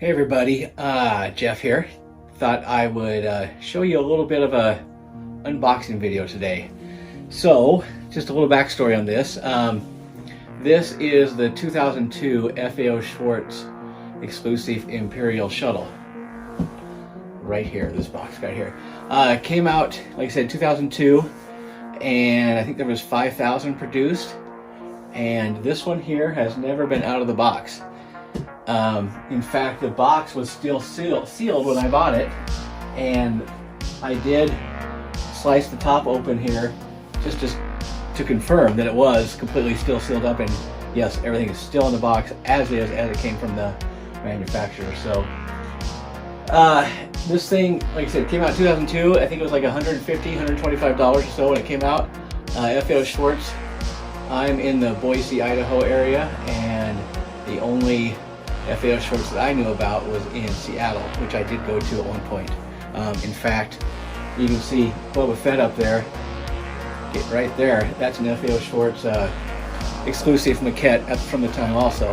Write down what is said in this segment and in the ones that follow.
Hey everybody, Jeff here. Thought I would show you a little bit of a unboxing video today. So, just a little backstory on this. This is the 2002 FAO Schwarz exclusive Imperial Shuttle. Right here, this box right here. Came out, like I said, 2002, and I think there was 5,000 produced. And this one here has never been out of the box. In fact, the box was still sealed when I bought it, and I did slice the top open here just to confirm that it was completely still sealed up, and yes, everything is still in the box as is, as it came from the manufacturer. So this thing, like I said, came out in 2002. I think it was like $150, $125 or so when it came out. FAO Schwarz. I'm in the Boise, Idaho area, and the only FAO Schwarz that I knew about was in Seattle, which I did go to at one point. In fact, you can see Boba Fett up there, right there. That's an FAO Schwarz exclusive maquette from the time also.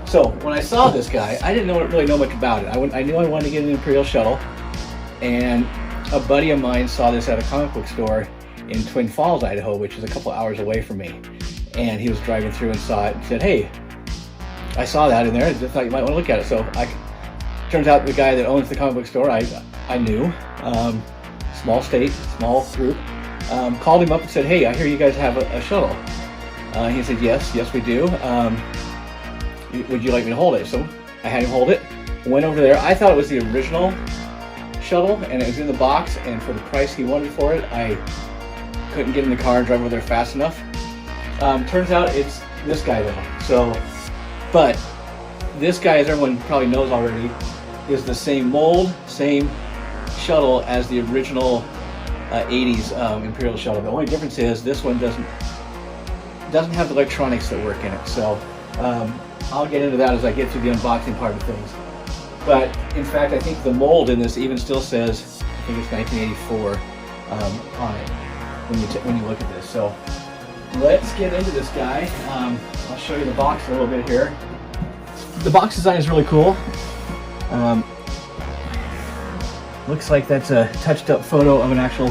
So when I saw this guy, I didn't really know much about it. I knew I wanted to get an Imperial Shuttle, and a buddy of mine saw this at a comic book store in Twin Falls, Idaho, which is a couple hours away from me. And he was driving through and saw it and said, "Hey, I saw that in there. I just thought you might want to look at it." So turns out the guy that owns the comic book store, I knew, small state, small group, called him up and said, "Hey, I hear you guys have a shuttle." He said, yes we do. Would you like me to hold it? So I had him hold it, went over there. I thought it was the original shuttle, and it was in the box, and for the price he wanted for it, I couldn't get in the car and drive over there fast enough. Turns out it's this guy though. So, but this guy, as everyone probably knows already, is the same mold, same shuttle as the original 80s Imperial Shuttle. The only difference is this one doesn't have the electronics that work in it. So I'll get into that as I get through the unboxing part of things. But in fact, I think the mold in this even still says, I think it's 1984 on it when you look at this. So let's get into this guy. I'll show you the box a little bit here. The box design is really cool. Looks like that's a touched up photo of an actual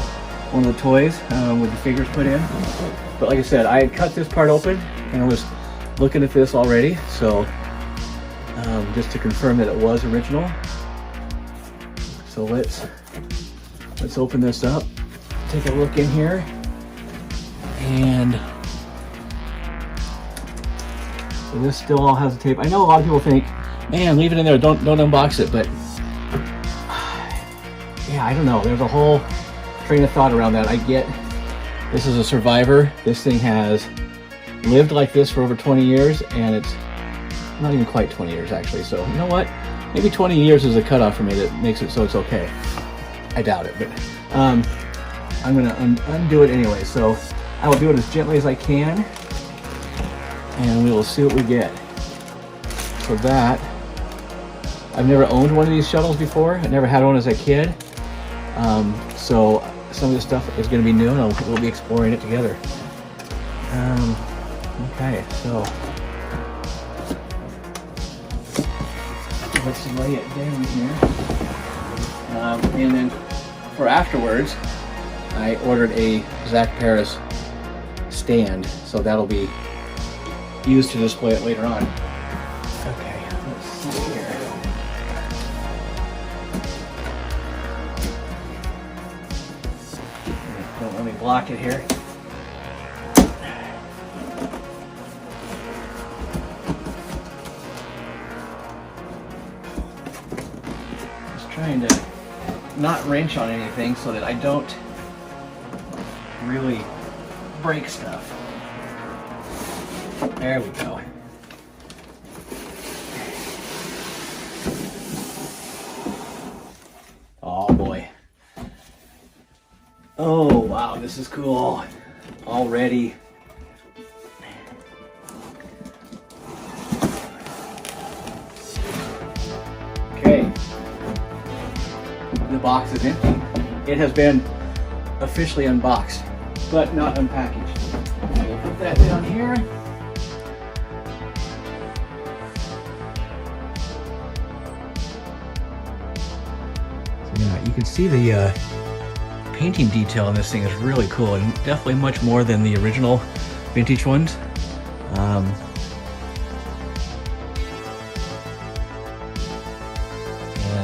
one of the toys with the figures put in. But like I said, I had cut this part open and I was looking at this already. So just to confirm that it was original. So let's open this up, take a look in here, and so this still all has the tape. I know a lot of people think, man, leave it in there, don't unbox it, but yeah, I don't know. There's a whole train of thought around that. I get this is a survivor. This thing has lived like this for over 20 years, and it's not even quite 20 years actually. So you know what? Maybe 20 years is a cutoff for me that makes it so it's okay. I doubt it, but I'm gonna undo it anyway. So I will do it as gently as I can, and we will see what we get. So that, I've never owned one of these shuttles before. I never had one as a kid. So some of this stuff is going to be new, and we'll be exploring it together. Okay, so let's lay it down here. And then for afterwards, I ordered a Zach Paris stand, so that'll be used to display it later on. Okay, let's see here. Don't let me block it here. Just trying to not wrench on anything so that I don't really break stuff. There we go. Oh boy. Oh wow, this is cool already. Okay. The box is empty. It has been officially unboxed, but not unpackaged. We'll put that down here. You can see the painting detail on this thing is really cool, and definitely much more than the original vintage ones. And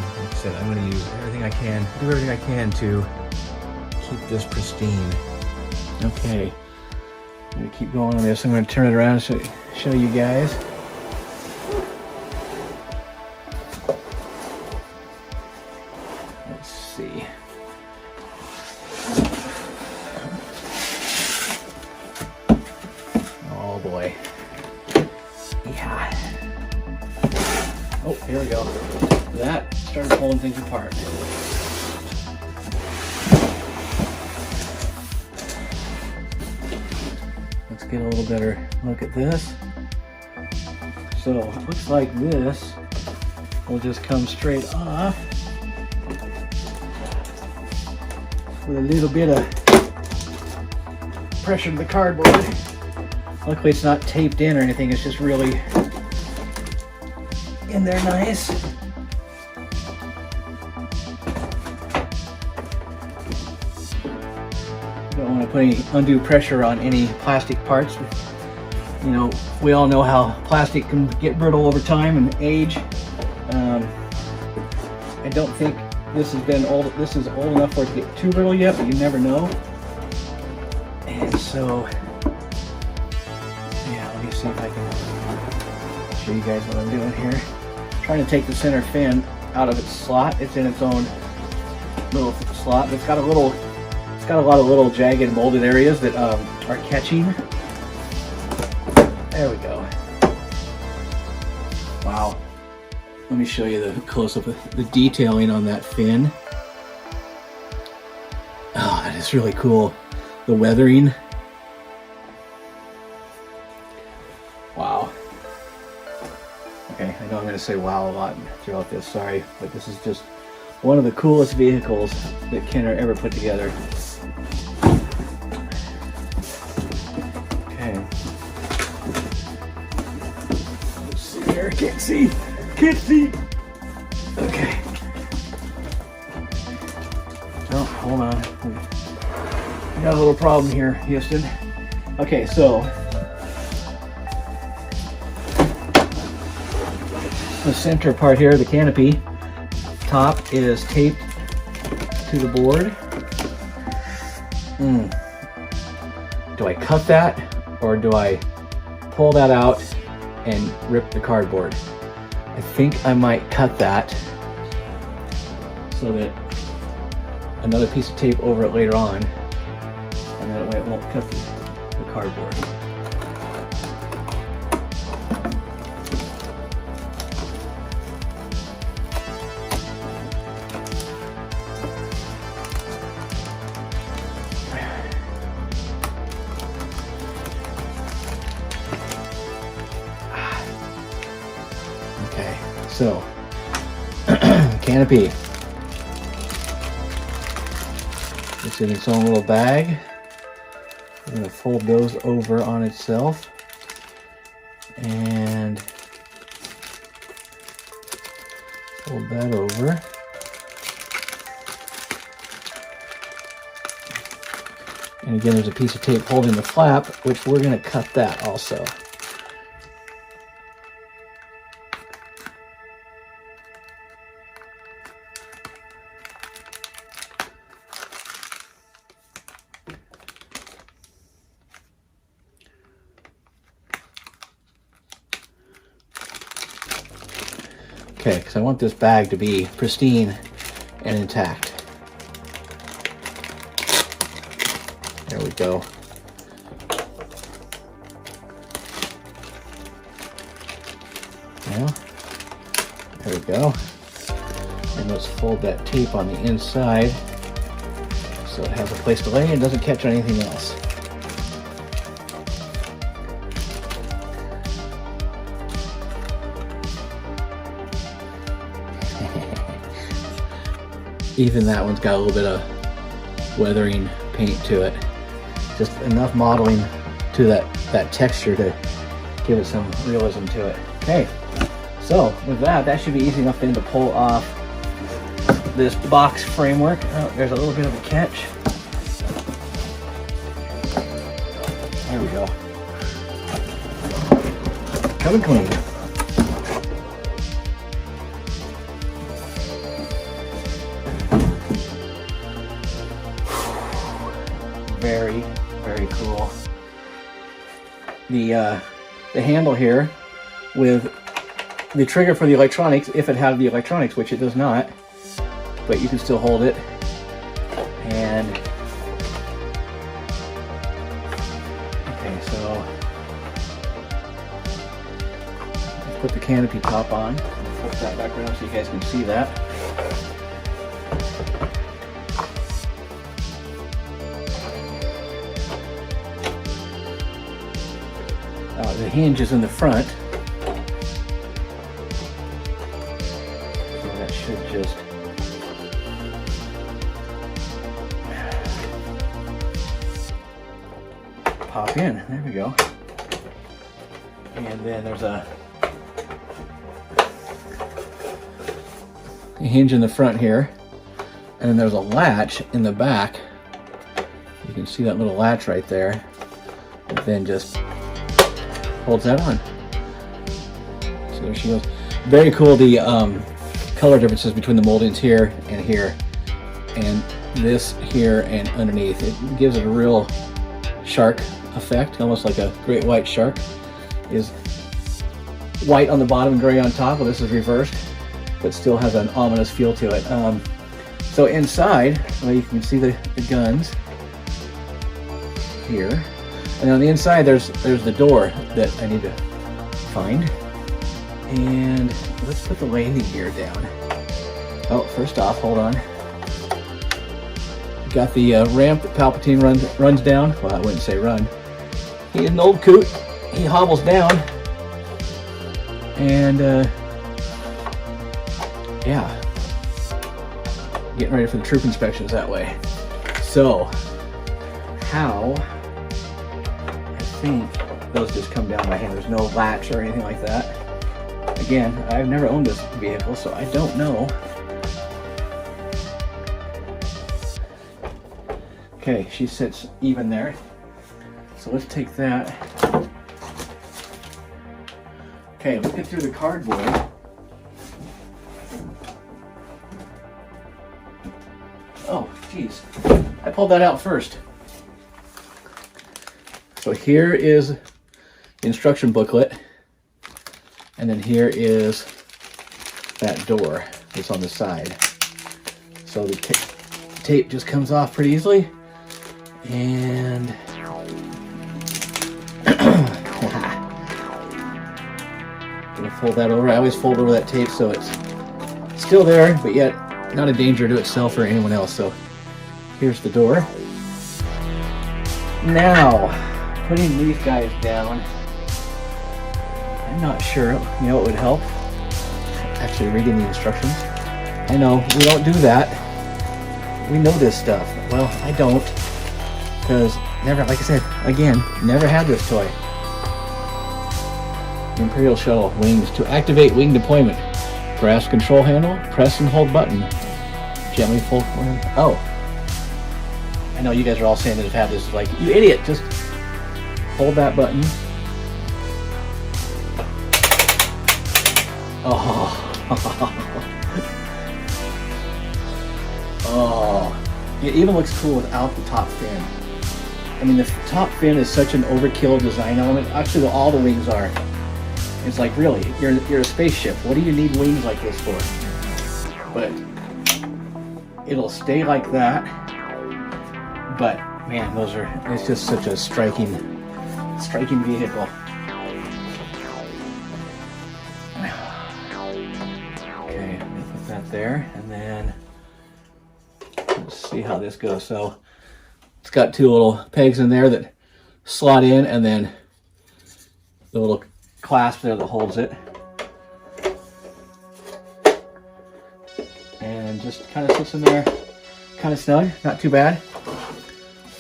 like I said, I'm going to use everything I can, do everything I can to keep this pristine. Okay, I'm going to keep going on this. I'm going to turn it around so show you guys. Let's see. Oh boy. Yeah. Oh, here we go. That started pulling things apart. Let's get a little better look at this. So it looks like this will just come straight off with a little bit of pressure to the cardboard. Luckily it's not taped in or anything, it's just really in there nice. Don't want to put any undue pressure on any plastic parts. You know, we all know how plastic can get brittle over time and age. I don't think this is old enough for it to get too brittle yet, but you never know. And so, yeah, let me see if I can show you guys what I'm doing here. I'm trying to take the center fin out of its slot. It's in its own little slot, but it's got a lot of little jagged molded areas that are catching. There we go. Wow. Let me show you the close-up of the detailing on that fin. Oh, that is really cool. The weathering. Wow. Okay, I know I'm going to say wow a lot throughout this, sorry, but this is just one of the coolest vehicles that Kenner ever put together. Okay. Let's see here, can't see. Okay. Oh, hold on. We got a little problem here, Houston. Okay, so the center part here, the canopy top, is taped to the board. Do I cut that, or do I pull that out and rip the cardboard? I think I might cut that so that another piece of tape over it later on, and that way it won't cut the cardboard. Okay, so canopy. It's in its own little bag. We're going to fold those over on itself and fold that over. And again, there's a piece of tape holding the flap, which we're going to cut that also. Okay, because I want this bag to be pristine and intact. There we go. Now, there we go. And let's fold that tape on the inside so it has a place to lay and doesn't catch on anything else. Even that one's got a little bit of weathering paint to it. Just enough modeling to that texture to give it some realism to it. Okay, so with that should be easy enough then to pull off this box framework. Oh, there's a little bit of a catch. There we go. Coming clean. Very, very cool. The handle here with the trigger for the electronics, if it had the electronics, which it does not, but you can still hold it. And okay, so let's put the canopy top on. Flip that back around so you guys can see that. The hinge is in the front, so that should just pop in. There we go. And then there's a hinge in the front here, and then there's a latch in the back. You can see that little latch right there. And then just holds that on. So there she goes. Very cool, the color differences between the moldings here, and this here and underneath. It gives it a real shark effect, almost like a great white shark. Is white on the bottom and gray on top. Well, this is reversed, but still has an ominous feel to it. So inside, well, you can see the guns here. And on the inside, there's the door that I need to find. And let's put the landing gear down. Oh, first off, hold on. Got the ramp that Palpatine runs down. Well, I wouldn't say run. He's an old coot. He hobbles down. And yeah, getting ready for the troop inspections that way. So, how? I think those just come down by hand. There's no latch or anything like that. Again, I've never owned this vehicle, so I don't know. Okay, she sits even there. So let's take that. Okay, let's get through the cardboard. Oh, geez. I pulled that out first. So here is the instruction booklet. And then here is that door that's on the side. So the tape just comes off pretty easily. And gonna fold that over. I always fold over that tape so it's still there, but yet not a danger to itself or anyone else. So here's the door. Now, putting these guys down, I'm not sure, you know, it would help actually reading the instructions. I know we don't do that. We know this stuff. Well, I don't, because never, like I said, again, never had this toy. Imperial Shuttle wings. To activate wing deployment, grasp control handle, press and hold button, gently fold forward. Oh, I know you guys are all saying that have had this. Like, you idiot, just hold that button. Oh. Oh. It even looks cool without the top fin. I mean, the top fin is such an overkill design element. Actually, all the wings are. It's like, really, you're a spaceship. What do you need wings like this for? But it'll stay like that. But man, it's just such a striking vehicle. Okay, let me put that there, and then let's see how this goes. So it's got two little pegs in there that slot in, and then the little clasp there that holds it. And just kind of sits in there, kind of snug, not too bad.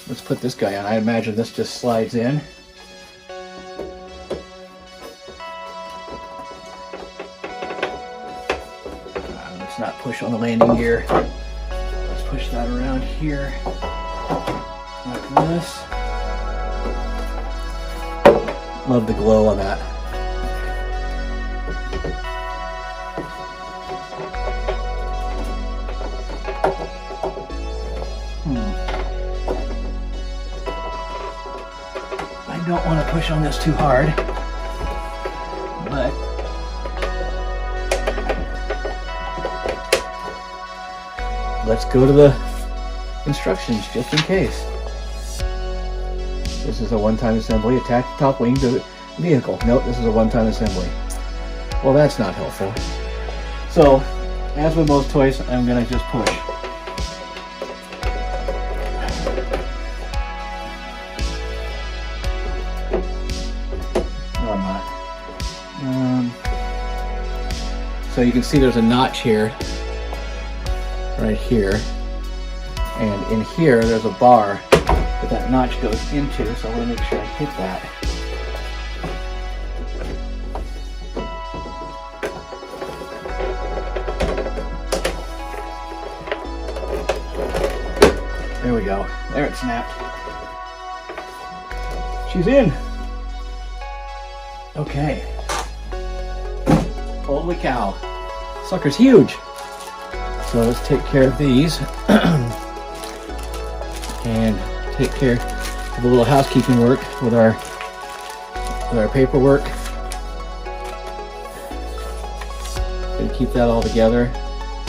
Let's put this guy on. I imagine this just slides in. Let's not push on the landing gear. Let's push that around here like this. Love the glow on that. I don't want to push on this too hard, but let's go to the instructions just in case. This is a one-time assembly. Attach the top wing to the vehicle. Nope, this is a one-time assembly. Well, that's not helpful. So, as with most toys, I'm going to just push. No, I'm not. So you can see there's a notch here, right here. And in here, there's a bar that notch goes into, so I want to make sure I hit that. There we go. There it snapped. She's in. Okay. Holy cow. Sucker's huge. So let's take care of these. And take care of a little housekeeping work with our paperwork. Gonna keep that all together.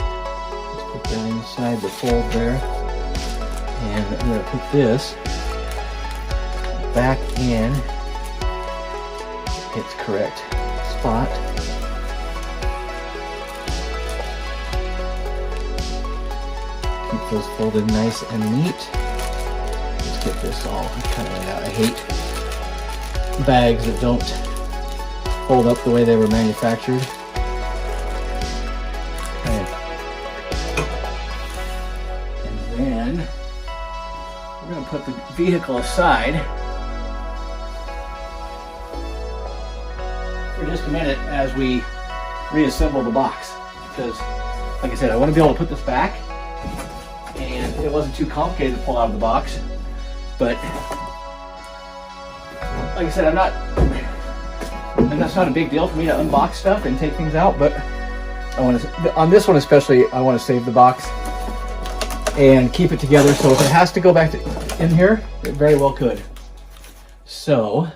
Let's put that inside the fold there. And I'm gonna put this back in its correct spot. Keep those folded nice and neat. Get this all kind of out. I hate bags that don't fold up the way they were manufactured. Okay. And then we're going to put the vehicle aside for just a minute as we reassemble the box. Because, like I said, I want to be able to put this back, and it wasn't too complicated to pull out of the box. But like I said, and that's not a big deal for me to unbox stuff and take things out, but I want to, on this one especially, I want to save the box and keep it together, so if it has to go back in here, it very well could. So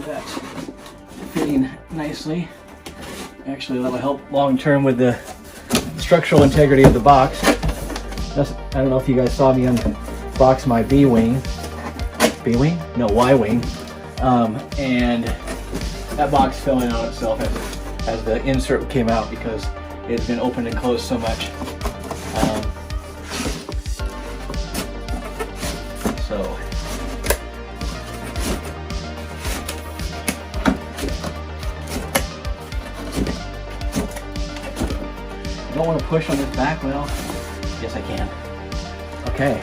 that's fitting nicely. Actually, that'll help long term with the structural integrity of the box. I don't know if you guys saw me unbox my B-wing. B-wing? No, Y-wing. And that box fell in on itself as the insert came out because it had been opened and closed so much. I don't want to push on this back. Well, yes I can. Okay.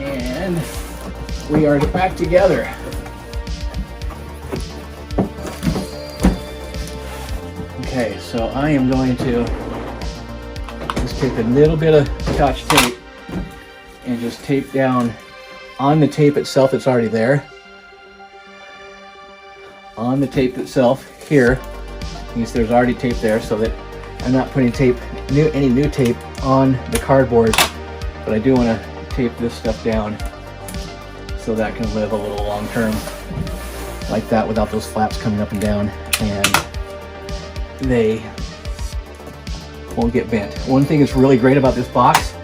And we are back together. Okay, so I am going to just take a little bit of Scotch tape and just tape down on the tape itself that's already there. On the tape itself here, because there's already tape there, so that I'm not putting any new tape on the cardboard, but I do want to tape this stuff down so that can live a little long term like that without those flaps coming up and down, and they won't get bent. One thing that's really great about this box,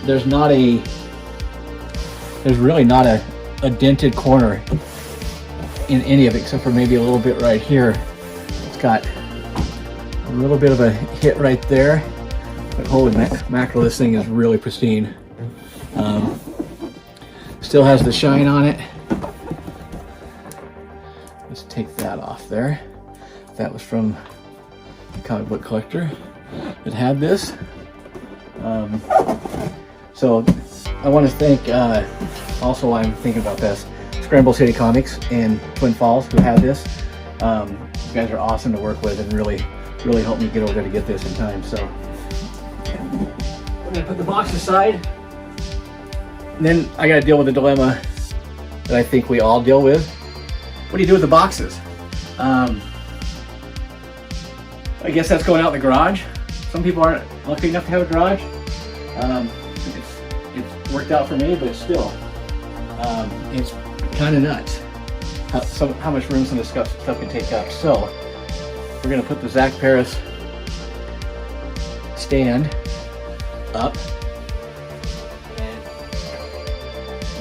there's really not a dented corner in any of it, except for maybe a little bit right here. It's got a little bit of a hit right there, but holy mackerel, this thing is really pristine. Still has the shine on it. Let's take that off there. That was from the comic book collector that had this. So I want to thank, also I'm thinking about this, Scramble City Comics in Twin Falls who had this. You guys are awesome to work with and really helped me get over there to get this in time. So I'm gonna put the box aside. And then I gotta deal with the dilemma that I think we all deal with. What do you do with the boxes? I guess that's going out in the garage. Some people aren't lucky enough to have a garage. It's worked out for me, but still, it's kind of nuts how much room some of this stuff can take up. So we're gonna put the Zach Paris stand up and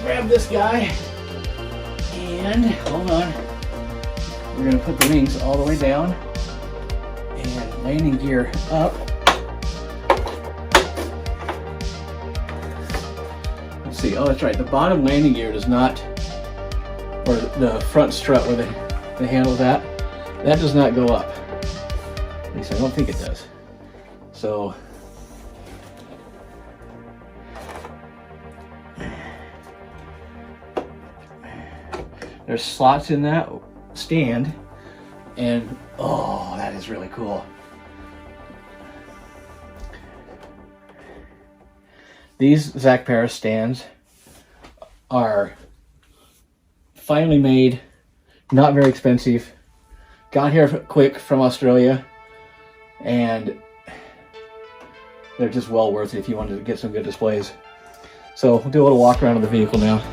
grab this guy, and hold on, we're gonna put the wings all the way down and landing gear up. Let's see, oh that's right, the bottom landing gear does not, or the front strut where the handle's at, that does not go up. At least I don't think it does. So there's slots in that stand, and oh, that is really cool. These Zach Paris stands are finally made, not very expensive, got here quick from Australia, and they're just well worth it if you wanted to get some good displays. So we'll do a little walk around of the vehicle now.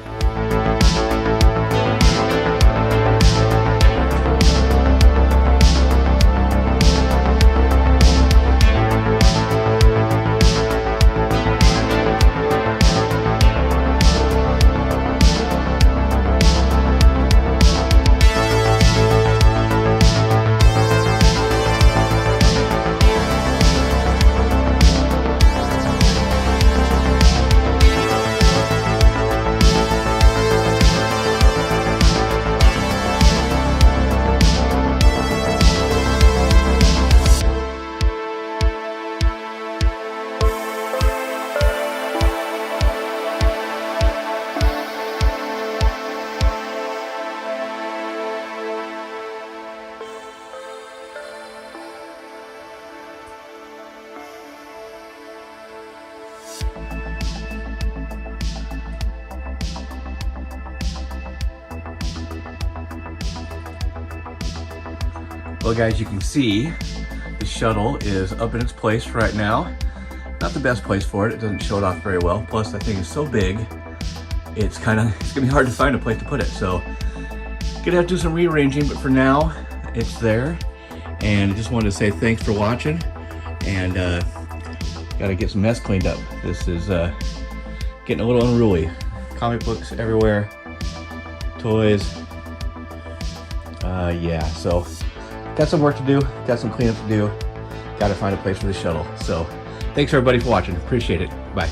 Well guys, you can see the shuttle is up in its place right now. Not the best place for it. It doesn't show it off very well. Plus that thing is so big, it's gonna be hard to find a place to put it. So gonna have to do some rearranging, but for now it's there. And I just wanted to say thanks for watching, and gotta get some mess cleaned up. This is getting a little unruly. Comic books everywhere, toys. Yeah, so got some work to do, got some cleanup to do, gotta find a place for the shuttle. So thanks everybody for watching, appreciate it, bye.